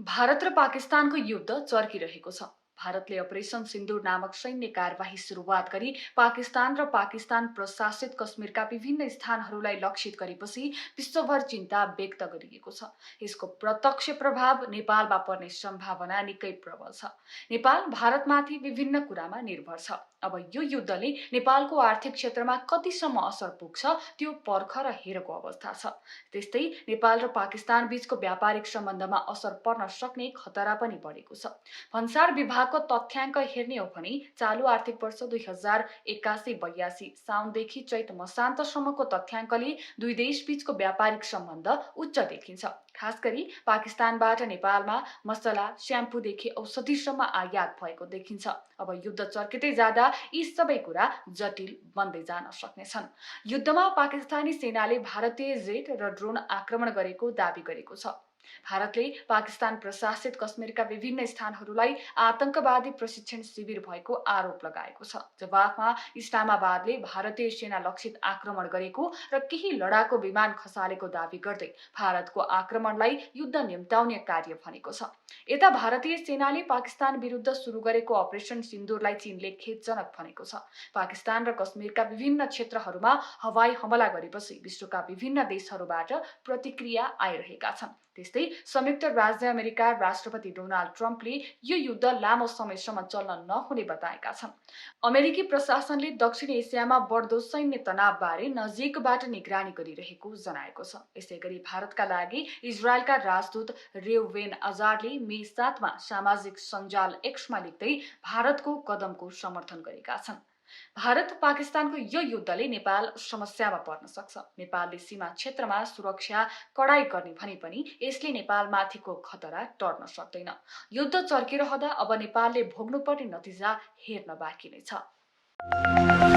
भारत र पाकिस्तानको युद्ध चर्किरहेको छ। भारतले अपरेसन सिन्दूर नामक सैन्य कार्यवाही सुरुवात गरी पाकिस्तान र पाकिस्तान प्रशासित कश्मीरका विभिन्न स्थानहरूलाई लक्षित गरेपछि विश्वभर चिन्ता व्यक्त गरिएको छ। यसको प्रत्यक्ष प्रभाव नेपालमा पर्ने सम्भावना निकै प्रबल छ। नेपाल भारतमाथि विभिन्न कुरामा निर्भर छ। अब यो युद्धले नेपालको आर्थिक क्षेत्रमा कतिसम्म असर पुग्छ त्यो पर्ख र हेरको अवस्था छ। त्यस्तै नेपाल र पाकिस्तान बीचको व्यापारिक सम्बन्धमा असर पर्न सक्ने खतरा पनि बढेको छ। भन्सार विभागको तथ्याङ्क हेर्ने हो भने चालु आर्थिक वर्ष 2081-82 साउनदेखि चैत मसान्तसम्मको तथ्याङ्कले दुई देश बीचको व्यापारिक सम्बन्ध उच्च देखिन्छ। खास गरी पाकिस्तानबाट नेपालमा मसला, स्याम्पूदेखि औषधिसम्म आयात भएको देखिन्छ। अब युद्ध चर्किँदै जाँदा यी सबै कुरा जटिल बन्दै जान सक्नेछन्। युद्धमा पाकिस्तानी सेनाले भारतीय जेट र ड्रोन आक्रमण गरेको दावी गरेको छ। भारतले पाकिस्तान प्रशासित कश्मीरका विभिन्न स्थानहरूलाई आतंकवादी प्रशिक्षण शिविर भएको आरोप लगाएको छ। जवाफमा इस्लामाबादले भारतीय सेना लक्षित आक्रमण गरेको र केही लडाकु विमान खसालेको दावी गर्दै भारतको आक्रमणलाई युद्ध निम्त्याउने कार्य भनेको छ। यता भारतीय सेनाले पाकिस्तान विरुद्ध सुरु गरेको अपरेसन सिन्दूरलाई चीनले खेदजनक भनेको छ। पाकिस्तान र कश्मीरका विभिन्न क्षेत्रहरूमा हवाई हमला गरेपछि विश्वका विभिन्न देशहरूबाट प्रतिक्रिया आइरहेका छन्। त्यस्तै संयुक्त राज्य अमेरिका राष्ट्रपति डोनाल्ड ट्रम्पले यो युद्ध लामो समयसम्म चल्न नहुने बताएका छन्। अमेरिकी प्रशासनले दक्षिण एसियामा बढ्दो सैन्य तनावबारे नजिकबाट निगरानी गरिरहेको जनाएको छ। यसैगरी भारतका लागि इजरायलका राजदूत रेउवेन अजारले मे 7मा सामाजिक सञ्जाल एक्समा लेख्दै भारतको कदमको समर्थन गरेका छन्। भारत पाकिस्तानको यो युद्धले नेपाल समस्यामा पर्न सक्छ। नेपालले सीमा क्षेत्रमा सुरक्षा कडाई गर्ने भने पनि यसले नेपालमाथिको खतरा टर्न सक्दैन। युद्ध चर्किरहँदा अब नेपालले भोग्नुपर्ने नतिजा हेर्न बाँकी नै छ।